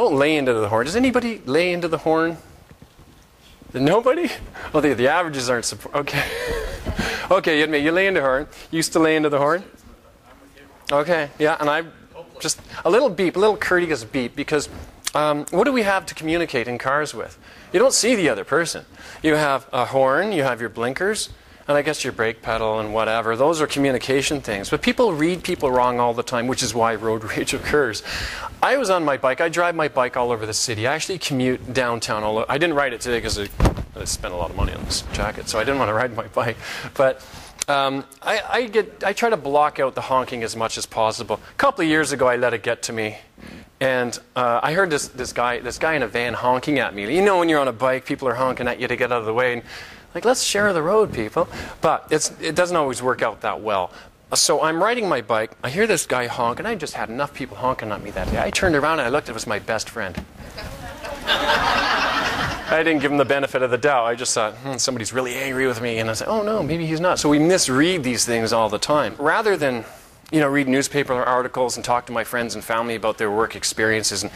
don't lay into the horn. Does anybody lay into the horn? Nobody? Oh, the averages aren't okay. Okay, you admit you lay into the horn. You used to lay into the horn? Okay, yeah, and I just a little beep, a little courteous beep, because what do we have to communicate in cars with? You don't see the other person. You have a horn, you have your blinkers, and I guess your brake pedal and whatever. Those are communication things. But people read people wrong all the time, which is why road rage occurs. I was on my bike. I drive my bike all over the city. I actually commute downtown. I didn't ride it today because I spent a lot of money on this jacket, so I didn't want to ride my bike. But I try to block out the honking as much as possible. A couple of years ago, I let it get to me. And I heard this guy in a van honking at me. You know, when you're on a bike, people are honking at you to get out of the way. And, like, let's share the road, people. But it doesn't always work out that well. So I'm riding my bike. I hear this guy honk, and I just had enough people honking at me that day. I turned around and I looked. It was my best friend. I didn't give him the benefit of the doubt. I just thought, somebody's really angry with me. And I said, oh, no, maybe he's not. So we misread these things all the time. Rather than read newspaper articles and talk to my friends and family about their work experiences and,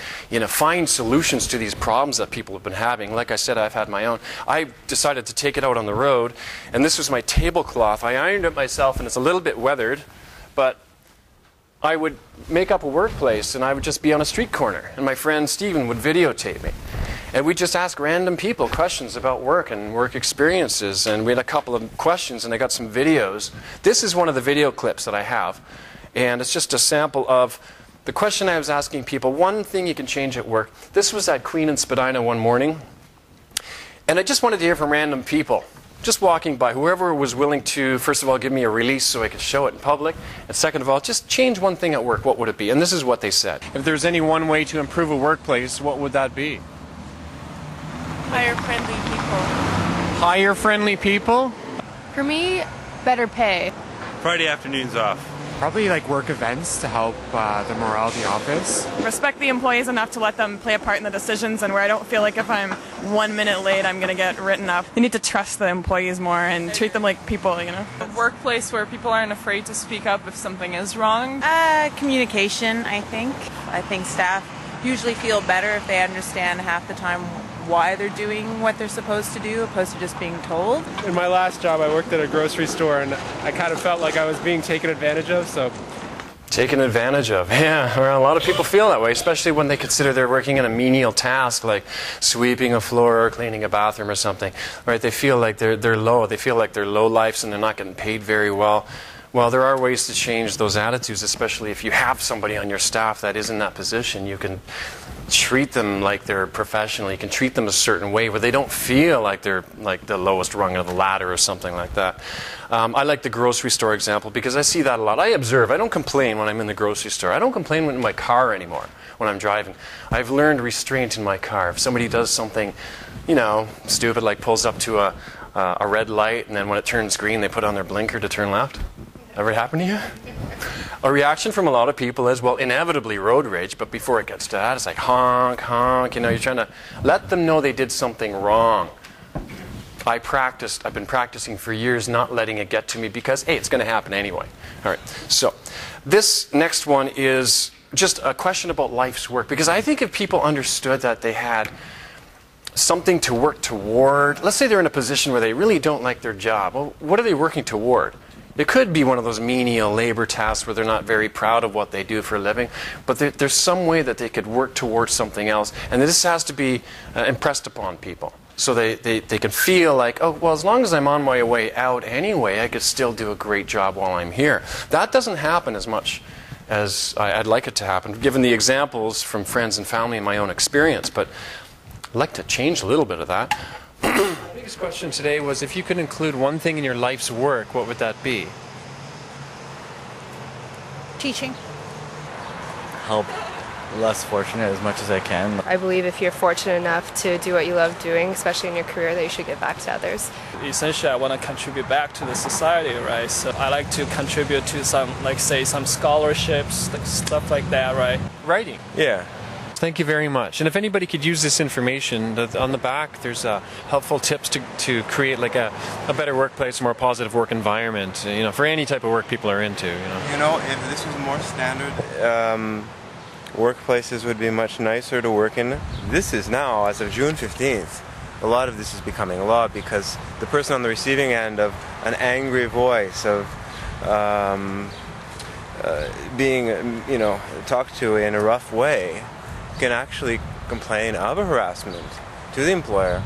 find solutions to these problems that people have been having. Like I said, I've had my own. I decided to take it out on the road, and this was my tablecloth. I ironed it myself, and it's a little bit weathered, but I would make up a workplace, and I would just be on a street corner, and my friend Stephen would videotape me. And we'd just ask random people questions about work and work experiences. And we had a couple of questions, and I got some videos. This is one of the video clips that I have. And it's just a sample of the question I was asking people. One thing you can change at work. This was at Queen and Spadina one morning. And I just wanted to hear from random people, just walking by. Whoever was willing to, first of all, give me a release so I could show it in public. And second of all, just change one thing at work. What would it be? And this is what they said. If there's any one way to improve a workplace, what would that be? Hire friendly people. Hire friendly people? For me, better pay. Friday afternoons off. Probably like work events to help the morale of the office. Respect the employees enough to let them play a part in the decisions, and where I don't feel like if I'm 1 minute late, I'm going to get written up. You need to trust the employees more and treat them like people, A workplace where people aren't afraid to speak up if something is wrong. Communication, I think. I think staff usually feel better if they understand half the time why they're doing what they're supposed to do, opposed to just being told. In my last job, I worked at a grocery store, and I kind of felt like I was being taken advantage of, so... Taken advantage of. Yeah, well, a lot of people feel that way, especially when they consider they're working in a menial task like sweeping a floor or cleaning a bathroom or something. Right? They feel like they're low. They feel like they're low lifes and they're not getting paid very well. Well, there are ways to change those attitudes, especially if you have somebody on your staff that is in that position. You can treat them like they're professional. You can treat them a certain way where they don't feel like they're like the lowest rung of the ladder or something like that. I like the grocery store example because I see that a lot. I observe. I don't complain when I'm in the grocery store. I don't complain in my car anymore when I'm driving. I've learned restraint in my car. If somebody does something, stupid, like pulls up to a red light, and then when it turns green, they put on their blinker to turn left. Ever happened to you? A reaction from a lot of people is, well, inevitably road rage, but before it gets to that, it's like honk, honk. You're trying to let them know they did something wrong. I've been practicing for years not letting it get to me because, hey, it's going to happen anyway. All right, so this next one is just a question about life's work, because I think if people understood that they had something to work toward, let's say they're in a position where they really don't like their job, well, what are they working toward? It could be one of those menial labor tasks where they're not very proud of what they do for a living, but there's some way that they could work towards something else, and this has to be impressed upon people. So they can feel like, oh, well, as long as I'm on my way out anyway, I could still do a great job while I'm here. That doesn't happen as much as I'd like it to happen, given the examples from friends and family and my own experience, but I'd like to change a little bit of that. The biggest question today was, if you could include one thing in your life's work, what would that be? Teaching. Help less fortunate as much as I can. I believe if you're fortunate enough to do what you love doing, especially in your career, that you should give back to others. Essentially, I want to contribute back to the society, right? So I like to contribute to some, like, say, some scholarships, stuff like that, right? Writing. Yeah. Thank you very much. And if anybody could use this information, on the back there's helpful tips to create like a better workplace, a more positive work environment, for any type of work people are into. If this was more standard, workplaces would be much nicer to work in. This is now, as of June 15th, a lot of this is becoming law because the person on the receiving end of an angry voice, of being, talked to in a rough way, can actually complain of a harassment to the employer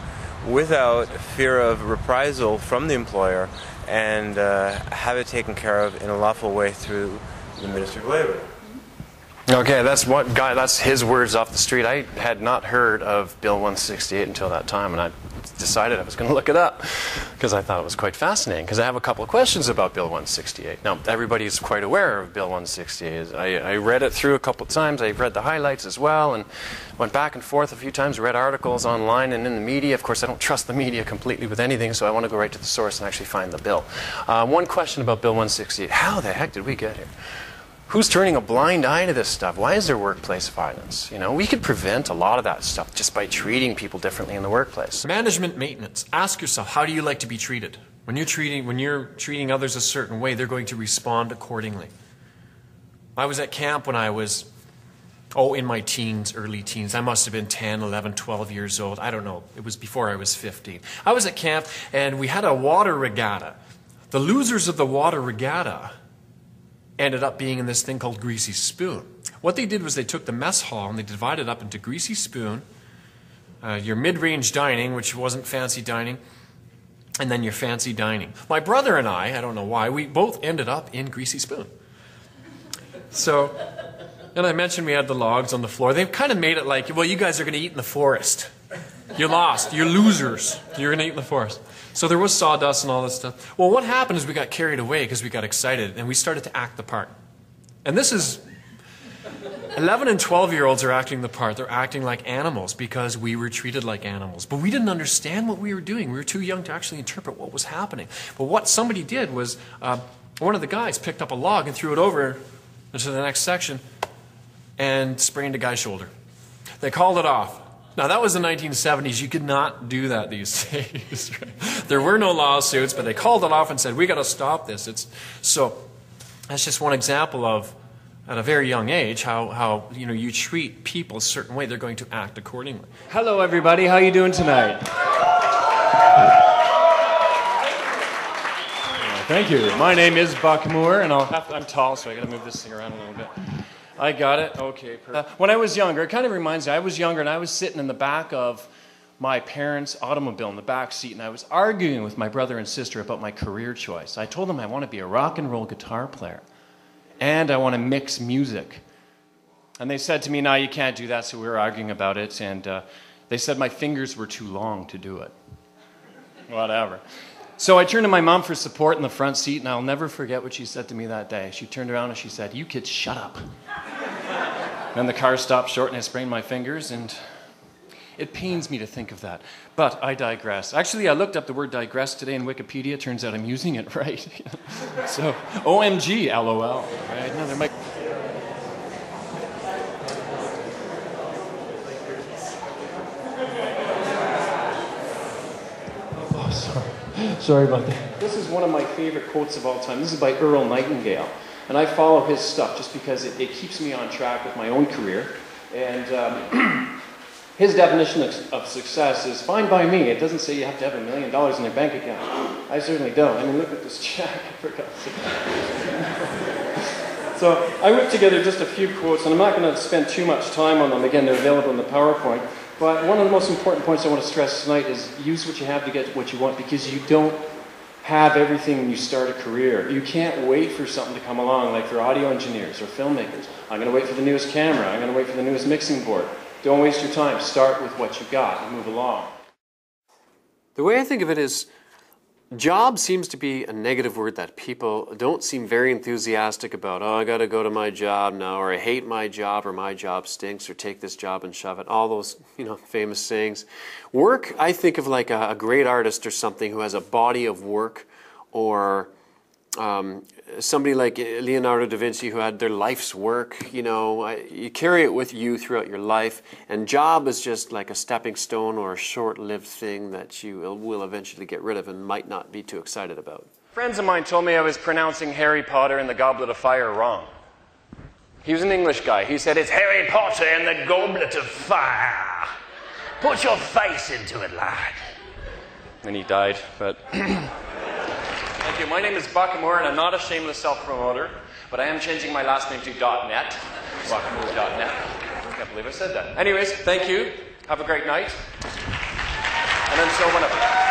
without fear of reprisal from the employer and have it taken care of in a lawful way through the Minister of Labour. Okay, that's his words off the street. I had not heard of Bill 168 until that time, and I decided I was going to look it up because I thought it was quite fascinating, because I have a couple of questions about Bill 168. Now, everybody's quite aware of Bill 168. I read it through a couple of times. I read the highlights as well and went back and forth a few times, read articles online and in the media. Of course, I don't trust the media completely with anything, so I want to go right to the source and actually find the bill. One question about Bill 168. How the heck did we get here? Who's turning a blind eye to this stuff? Why is there workplace violence? We could prevent a lot of that stuff just by treating people differently in the workplace. Management maintenance. Ask yourself, how do you like to be treated? When you're treating others a certain way, they're going to respond accordingly. I was at camp when I was, in my teens, early teens. I must have been 10, 11, 12 years old. I don't know. It was before I was 15. I was at camp and we had a water regatta. The losers of the water regatta ended up being in this thing called Greasy Spoon. What they did was they took the mess hall and they divided it up into Greasy Spoon, your mid-range dining, which wasn't fancy dining, and then your fancy dining. My brother and I don't know why, we both ended up in Greasy Spoon. So, and I mentioned we had the logs on the floor. They've kind of made it like, well, you guys are going to eat in the forest. You're lost. You're losers. You're going to eat in the forest. So there was sawdust and all this stuff. Well, what happened is we got carried away because we got excited and we started to act the part. And this is 11 and 12-year-olds are acting the part. They're acting like animals because we were treated like animals. But we didn't understand what we were doing. We were too young to actually interpret what was happening. But what somebody did was one of the guys picked up a log and threw it over into the next section and sprained a guy's shoulder. They called it off. Now, that was the 1970s. You could not do that these days. Right? There were no lawsuits, but they called it off and said, we got to stop this. So that's just one example of, at a very young age, how you treat people a certain way, they're going to act accordingly. Hello, everybody. How you doing tonight? Thank you. My name is Buck Moore, and I'm tall, so I got to move this thing around a little bit. I got it. Okay, perfect. When I was younger, it kind of reminds me, I was younger and I was sitting in the back of my parents' automobile in the back seat, and I was arguing with my brother and sister about my career choice. I told them I want to be a rock and roll guitar player and I want to mix music. And they said to me, no, you can't do that, so we were arguing about it, and they said my fingers were too long to do it. Whatever. So I turned to my mom for support in the front seat, and I'll never forget what she said to me that day. She turned around and she said, you kids, shut up. Then the car stopped short and I sprained my fingers, and it pains me to think of that. But I digress. Actually, I looked up the word digress today in Wikipedia. Turns out I'm using it right. So, OMG, LOL. Right? No, there might... Oh, sorry. Sorry about that. This is one of my favorite quotes of all time. This is by Earl Nightingale. And I follow his stuff just because it keeps me on track with my own career. And his definition of success is fine by me. It doesn't say you have to have $1 million in your bank account. I certainly don't. I mean, look at this check. For God's sake. So I whipped together just a few quotes, and I'm not going to spend too much time on them. Again, they're available in the PowerPoint. But one of the most important points I want to stress tonight is use what you have to get what you want, because you don't have everything when you start a career. You can't wait for something to come along, like for audio engineers or filmmakers. I'm going to wait for the newest camera. I'm going to wait for the newest mixing board. Don't waste your time. Start with what you got and move along. The way I think of it is, job seems to be a negative word that people don't seem very enthusiastic about. Oh, I got to go to my job now, or I hate my job, or my job stinks, or take this job and shove it. All those, famous sayings. Work, I think of like a great artist or something who has a body of work, or somebody like Leonardo da Vinci who had their life's work. You carry it with you throughout your life, and job is just like a stepping stone or a short-lived thing that you will eventually get rid of and might not be too excited about. Friends of mine told me I was pronouncing Harry Potter and the Goblet of Fire wrong. He was an English guy. He said, "It's Harry Potter and the Goblet of Fire. Put your face into it, lad." And he died, but... Thank you. My name is Buckamore, and I'm not a shameless self-promoter, but I am changing my last name to .net. Buckamore.net. I can't believe I said that. Anyways, thank you. Have a great night. And then so whenever.